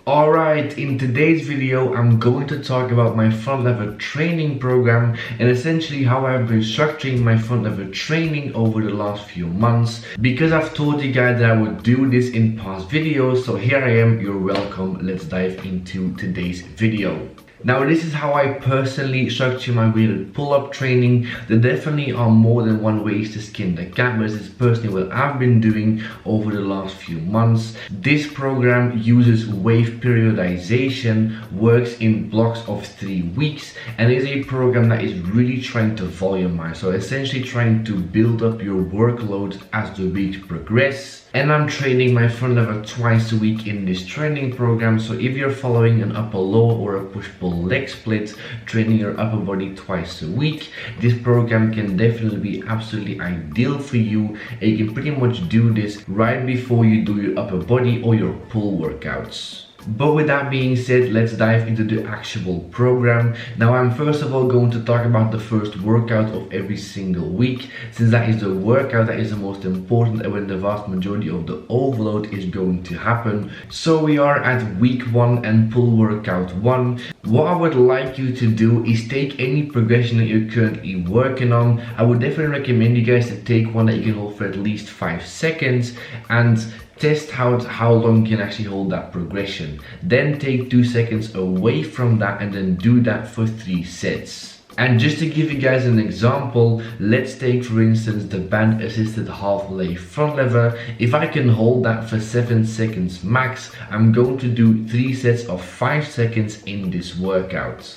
Alright, in today's video I'm going to talk about my front lever training program and essentially how I've been structuring my front lever training over the last few months, because I've told you guys that I would do this in past videos. So here I am, you're welcome. Let's dive into today's video. Now, this is how I personally structure my weighted pull-up training. There definitely are more than one ways to skin the cat, but this is personally what I've been doing over the last few months. This program uses wave periodization, works in blocks of 3 weeks, and is a program that is really trying to volumize. So essentially trying to build up your workload as the weeks progress. And I'm training my front lever twice a week in this training program. So if you're following an upper low or a push-pull leg split, training your upper body twice a week, this program can definitely be absolutely ideal for you. And you can pretty much do this right before you do your upper body or your pull workouts. But with that being said, let's dive into the actual program. Now, I'm first of all going to talk about the first workout of every single week, since that is the workout that is the most important and when the vast majority of the overload is going to happen. So we are at week 1 and pull workout 1. What I would like you to do is take any progression that you're currently working on. I would definitely recommend you guys to take one that you can hold for at least 5 seconds and test how long you can actually hold that progression. Then take 2 seconds away from that and then do that for 3 sets. And just to give you guys an example, let's take for instance the band assisted half lay front lever. If I can hold that for 7 seconds max, I'm going to do 3 sets of 5 seconds in this workout.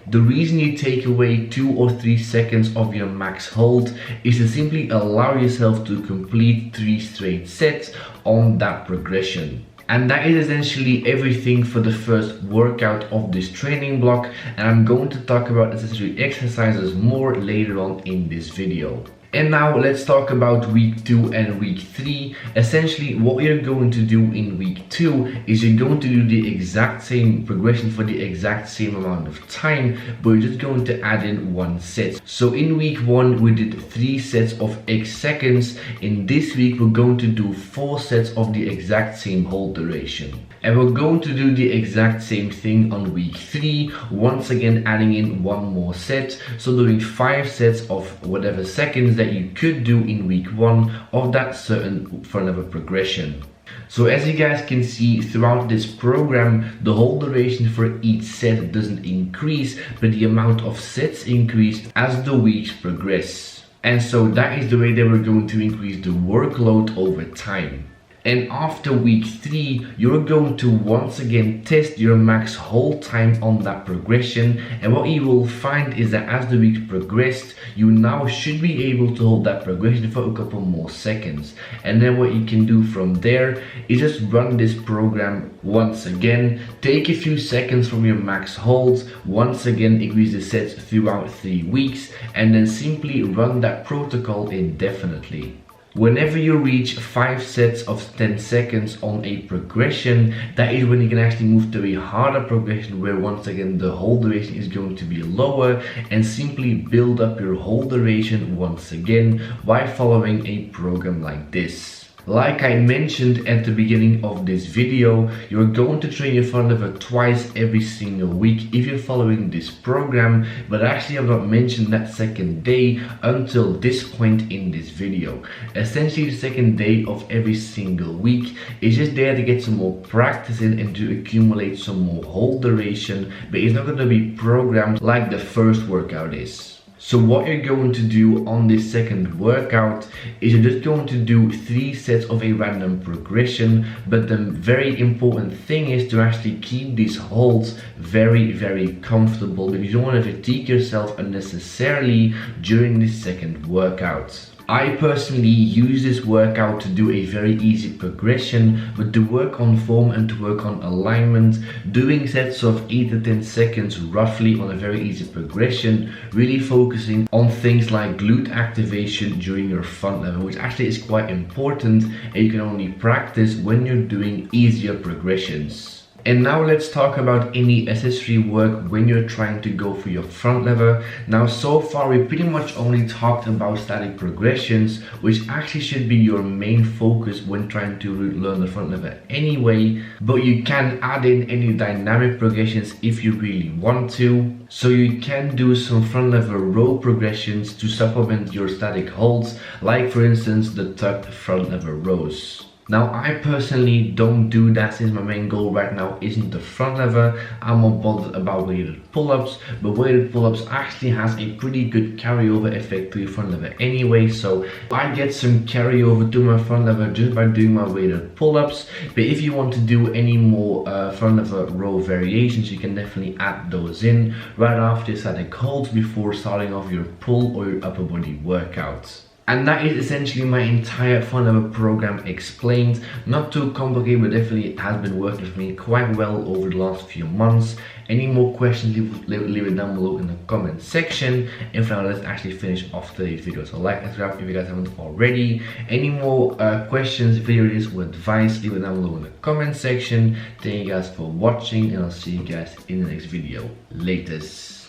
The reason you take away 2 or 3 seconds of your max hold is to simply allow yourself to complete 3 straight sets on that progression. And that is essentially everything for the first workout of this training block, and I'm going to talk about accessory exercises more later on in this video. And now let's talk about week 2 and week 3. Essentially what we're going to do in week 2 is you're going to do the exact same progression for the exact same amount of time, but you're just going to add in 1 set. So in week 1 we did 3 sets of X seconds. In this week we're going to do 4 sets of the exact same hold duration. And we're going to do the exact same thing on week 3, once again adding in 1 more set. So doing 5 sets of whatever seconds that you could do in week 1 of that certain front lever progression. So as you guys can see throughout this program, the hold duration for each set doesn't increase, but the amount of sets increase as the weeks progress. And so that is the way that we're going to increase the workload over time. And after week 3, you're going to once again test your max hold time on that progression. And what you will find is that as the weeks progressed, you now should be able to hold that progression for a couple more seconds. And then what you can do from there is just run this program once again, take a few seconds from your max holds, once again increase the sets throughout 3 weeks, and then simply run that protocol indefinitely. Whenever you reach 5 sets of 10 seconds on a progression, that is when you can actually move to a harder progression where once again the hold duration is going to be lower, and simply build up your hold duration once again by following a program like this. Like I mentioned at the beginning of this video, you're going to train your front lever twice every single week if you're following this program, but actually I've not mentioned that second day until this point in this video. Essentially the second day of every single week is just there to get some more practice in and to accumulate some more hold duration, but it's not going to be programmed like the first workout is. So what you're going to do on this second workout is you're just going to do 3 sets of a random progression, but the very important thing is to actually keep these holds very comfortable, because you don't want to fatigue yourself unnecessarily during this second workout. I personally use this workout to do a very easy progression, but to work on form and to work on alignment, doing sets of 8 to 10 seconds roughly on a very easy progression, really focusing on things like glute activation during your front lever, which actually is quite important and you can only practice when you're doing easier progressions. And now let's talk about any accessory work when you're trying to go for your front lever. Now so far we pretty much only talked about static progressions, which actually should be your main focus when trying to learn the front lever anyway, but you can add in any dynamic progressions if you really want to. So you can do some front lever row progressions to supplement your static holds, like for instance the tucked front lever rows. Now I personally don't do that since my main goal right now isn't the front lever. I'm more bothered about weighted pull-ups, but weighted pull-ups actually has a pretty good carryover effect to your front lever anyway, so I get some carryover to my front lever just by doing my weighted pull-ups. But if you want to do any more front lever row variations, you can definitely add those in right after your static holds before starting off your pull or your upper body workouts. And that is essentially my entire front lever program explained. Not too complicated, but definitely it has been working for me quite well over the last few months. Any more questions, leave it down below in the comment section. And for now, let's actually finish off today's video. So like and subscribe if you guys haven't already. Any more questions, video ideas or advice, leave it down below in the comment section. Thank you guys for watching, and I'll see you guys in the next video. Latest.